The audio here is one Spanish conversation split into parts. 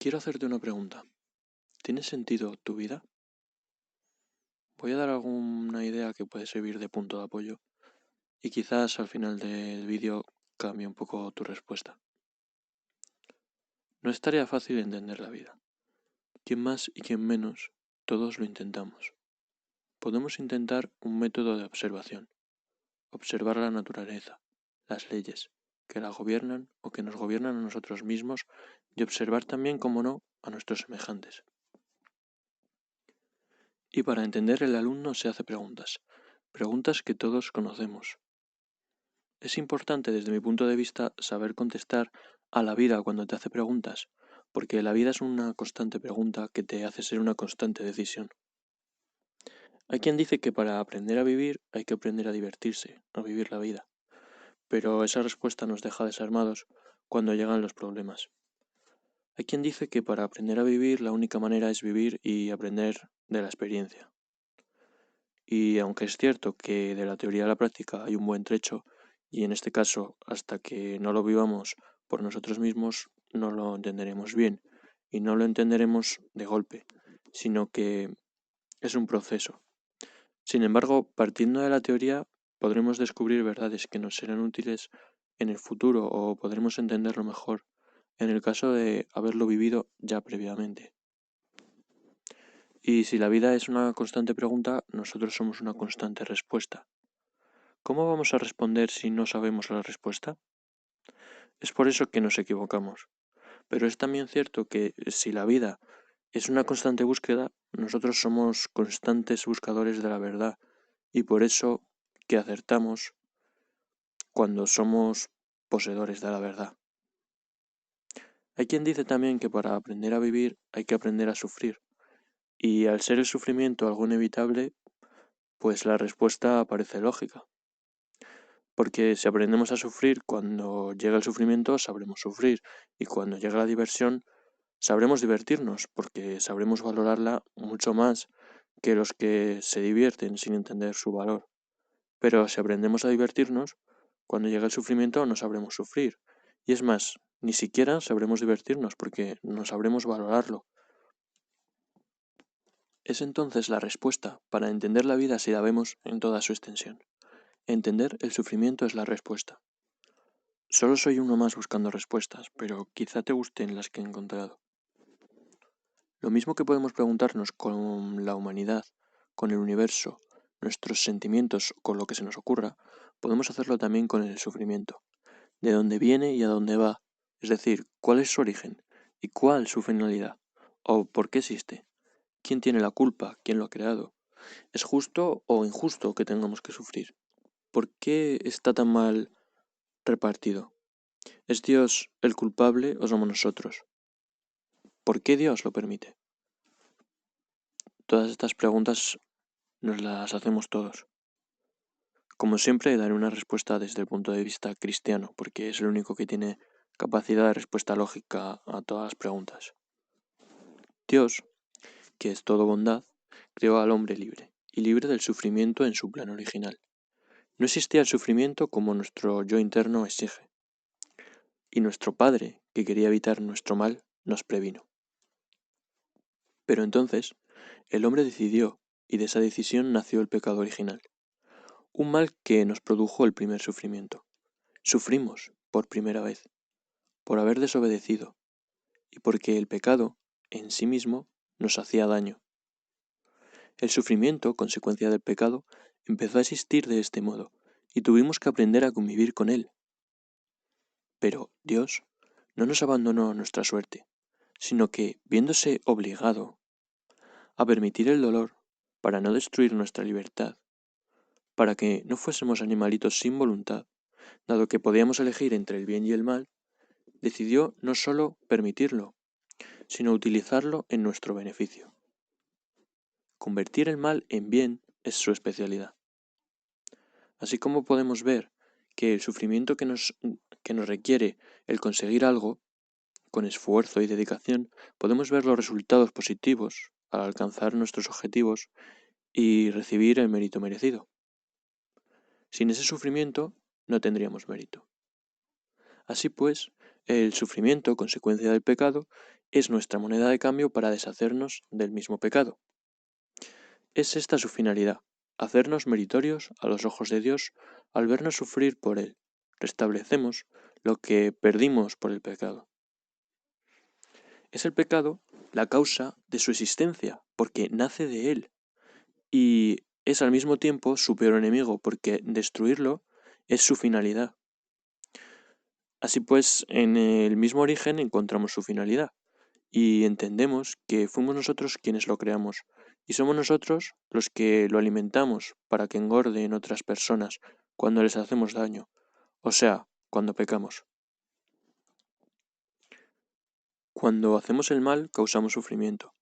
Quiero hacerte una pregunta. ¿Tiene sentido tu vida? Voy a dar alguna idea que puede servir de punto de apoyo y quizás al final del vídeo cambie un poco tu respuesta. No es tarea fácil entender la vida. Quien más y quien menos, todos lo intentamos. Podemos intentar un método de observación, observar la naturaleza, las leyes, que la gobiernan o que nos gobiernan a nosotros mismos y observar también, como no, a nuestros semejantes. Y para entender el alumno se hace preguntas que todos conocemos. Es importante desde mi punto de vista saber contestar a la vida cuando te hace preguntas, porque la vida es una constante pregunta que te hace ser una constante decisión. Hay quien dice que para aprender a vivir hay que aprender a divertirse, a vivir la vida, pero esa respuesta nos deja desarmados cuando llegan los problemas. Hay quien dice que para aprender a vivir la única manera es vivir y aprender de la experiencia. Y aunque es cierto que de la teoría a la práctica hay un buen trecho, y en este caso hasta que no lo vivamos por nosotros mismos no lo entenderemos bien, y no lo entenderemos de golpe, sino que es un proceso. Sin embargo, partiendo de la teoría, podremos descubrir verdades que nos serán útiles en el futuro o podremos entenderlo mejor en el caso de haberlo vivido ya previamente. Y si la vida es una constante pregunta, nosotros somos una constante respuesta. ¿Cómo vamos a responder si no sabemos la respuesta? Es por eso que nos equivocamos. Pero es también cierto que si la vida es una constante búsqueda, nosotros somos constantes buscadores de la verdad y por eso que acertamos cuando somos poseedores de la verdad. Hay quien dice también que para aprender a vivir hay que aprender a sufrir y al ser el sufrimiento algo inevitable, pues la respuesta parece lógica. Porque si aprendemos a sufrir, cuando llega el sufrimiento sabremos sufrir y cuando llega la diversión sabremos divertirnos porque sabremos valorarla mucho más que los que se divierten sin entender su valor. Pero si aprendemos a divertirnos, cuando llega el sufrimiento no sabremos sufrir. Y es más, ni siquiera sabremos divertirnos porque no sabremos valorarlo. Es entonces la respuesta para entender la vida si la vemos en toda su extensión. Entender el sufrimiento es la respuesta. Solo soy uno más buscando respuestas, pero quizá te gusten las que he encontrado. Lo mismo que podemos preguntarnos con la humanidad, con el universo, nuestros sentimientos, con lo que se nos ocurra, podemos hacerlo también con el sufrimiento. ¿De dónde viene y a dónde va? Es decir, ¿cuál es su origen? ¿Y cuál su finalidad? ¿O por qué existe? ¿Quién tiene la culpa? ¿Quién lo ha creado? ¿Es justo o injusto que tengamos que sufrir? ¿Por qué está tan mal repartido? ¿Es Dios el culpable o somos nosotros? ¿Por qué Dios lo permite? Todas estas preguntas nos las hacemos todos. Como siempre, daré una respuesta desde el punto de vista cristiano, porque es el único que tiene capacidad de respuesta lógica a todas las preguntas. Dios, que es todo bondad, creó al hombre libre, y libre del sufrimiento en su plan original. No existía el sufrimiento como nuestro yo interno exige. Y nuestro Padre, que quería evitar nuestro mal, nos previno. Pero entonces, el hombre decidió, y de esa decisión nació el pecado original. Un mal que nos produjo el primer sufrimiento. Sufrimos, por primera vez, por haber desobedecido, y porque el pecado, en sí mismo, nos hacía daño. El sufrimiento, consecuencia del pecado, empezó a existir de este modo, y tuvimos que aprender a convivir con él. Pero Dios no nos abandonó a nuestra suerte, sino que, viéndose obligado a permitir el dolor para no destruir nuestra libertad, para que no fuésemos animalitos sin voluntad, dado que podíamos elegir entre el bien y el mal, decidió no solo permitirlo, sino utilizarlo en nuestro beneficio. Convertir el mal en bien es su especialidad. Así como podemos ver que el sufrimiento que nos requiere el conseguir algo, con esfuerzo y dedicación, podemos ver los resultados positivos al alcanzar nuestros objetivos y recibir el mérito merecido. Sin ese sufrimiento no tendríamos mérito. Así pues, El sufrimiento, consecuencia del pecado, es nuestra moneda de cambio para deshacernos del mismo pecado. Es esta su finalidad, hacernos meritorios a los ojos de Dios al vernos sufrir por Él. Restablecemos lo que perdimos por el pecado. Es el pecado la causa de su existencia, porque nace de Él, y es al mismo tiempo su peor enemigo, porque destruirlo es su finalidad. Así pues, en el mismo origen encontramos su finalidad, y entendemos que fuimos nosotros quienes lo creamos, y somos nosotros los que lo alimentamos para que engorde en otras personas cuando les hacemos daño, o sea, cuando pecamos. Cuando hacemos el mal, causamos sufrimiento,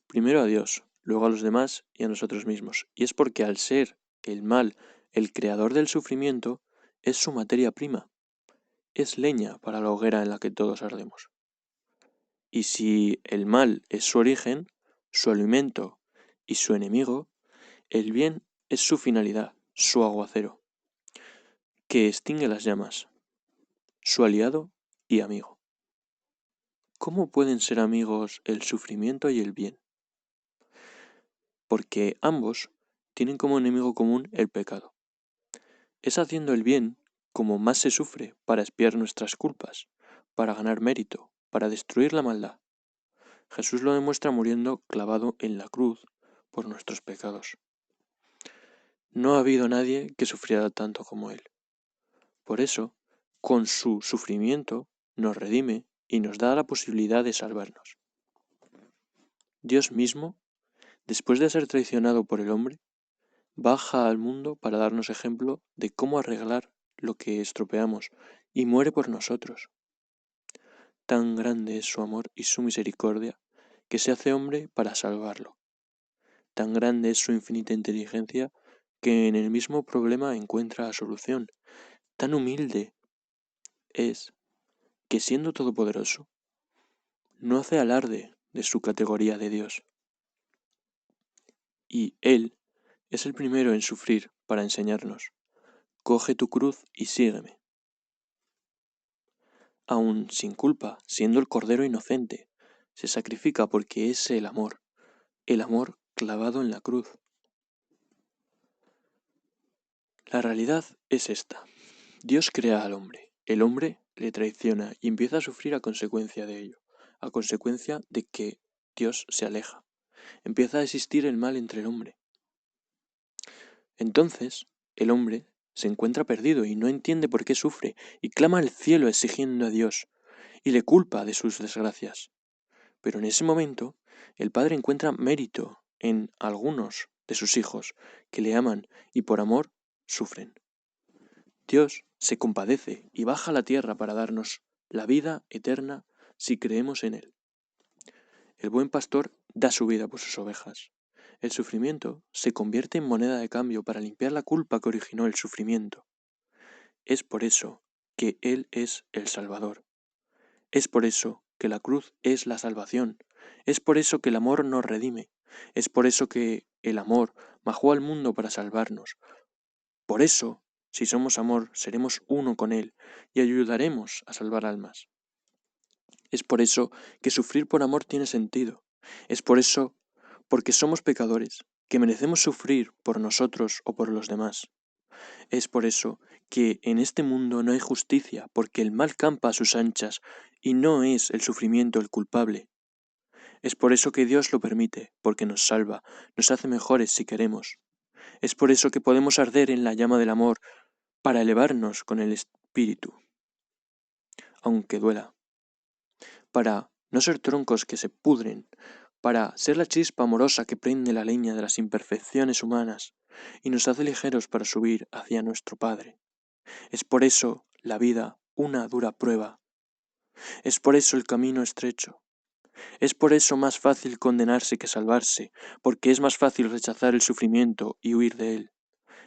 primero a Dios, luego a los demás y a nosotros mismos, y es porque al ser el mal el creador del sufrimiento, es su materia prima, es leña para la hoguera en la que todos ardemos. Y si el mal es su origen, su alimento y su enemigo, el bien es su finalidad, su aguacero, que extingue las llamas, su aliado y amigo. ¿Cómo pueden ser amigos el sufrimiento y el bien? Porque ambos tienen como enemigo común el pecado. Es haciendo el bien como más se sufre para expiar nuestras culpas, para ganar mérito, para destruir la maldad. Jesús lo demuestra muriendo clavado en la cruz por nuestros pecados. No ha habido nadie que sufriera tanto como Él. Por eso, con su sufrimiento, nos redime y nos da la posibilidad de salvarnos. Dios mismo, después de ser traicionado por el hombre, baja al mundo para darnos ejemplo de cómo arreglar lo que estropeamos y muere por nosotros. Tan grande es su amor y su misericordia que se hace hombre para salvarlo. Tan grande es su infinita inteligencia que en el mismo problema encuentra la solución. Tan humilde es que siendo todopoderoso, no hace alarde de su categoría de Dios. Y Él es el primero en sufrir para enseñarnos: coge tu cruz y sígueme. Aun sin culpa, siendo el Cordero inocente, se sacrifica porque es el amor clavado en la cruz. La realidad es esta: Dios crea al hombre, el hombre le traiciona y empieza a sufrir a consecuencia de ello, a consecuencia de que Dios se aleja. Empieza a existir el mal entre el hombre. Entonces, el hombre se encuentra perdido y no entiende por qué sufre, y clama al cielo exigiendo a Dios, y le culpa de sus desgracias. Pero en ese momento, el Padre encuentra mérito en algunos de sus hijos que le aman y por amor sufren. Dios se compadece y baja a la tierra para darnos la vida eterna si creemos en Él. El buen pastor da su vida por sus ovejas. El sufrimiento se convierte en moneda de cambio para limpiar la culpa que originó el sufrimiento. Es por eso que Él es el Salvador. Es por eso que la cruz es la salvación. Es por eso que el amor nos redime. Es por eso que el amor bajó al mundo para salvarnos. Por eso, si somos amor, seremos uno con Él y ayudaremos a salvar almas. Es por eso que sufrir por amor tiene sentido. Es por eso, porque somos pecadores, que merecemos sufrir por nosotros o por los demás. Es por eso que en este mundo no hay justicia, porque el mal campa a sus anchas y no es el sufrimiento el culpable. Es por eso que Dios lo permite, porque nos salva, nos hace mejores si queremos. Es por eso que podemos arder en la llama del amor para elevarnos con el Espíritu, aunque duela, para no ser troncos que se pudren, para ser la chispa amorosa que prende la leña de las imperfecciones humanas y nos hace ligeros para subir hacia nuestro Padre. Es por eso la vida una dura prueba. Es por eso el camino estrecho. Es por eso más fácil condenarse que salvarse, porque es más fácil rechazar el sufrimiento y huir de él.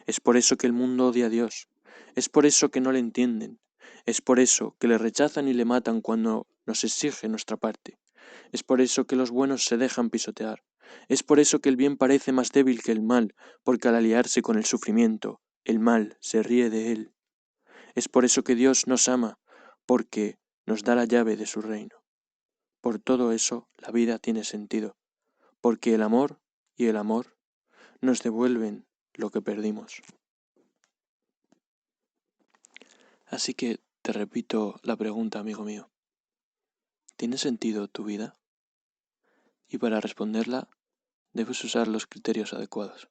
Es por eso que el mundo odia a Dios. Es por eso que no le entienden. Es por eso que le rechazan y le matan cuando nos exige nuestra parte. Es por eso que los buenos se dejan pisotear. Es por eso que el bien parece más débil que el mal, porque al aliarse con el sufrimiento, el mal se ríe de él. Es por eso que Dios nos ama, porque nos da la llave de su reino. Por todo eso, la vida tiene sentido, porque el amor y el amor nos devuelven lo que perdimos. Así que te repito la pregunta, amigo mío. ¿Tiene sentido tu vida? Y para responderla, debes usar los criterios adecuados.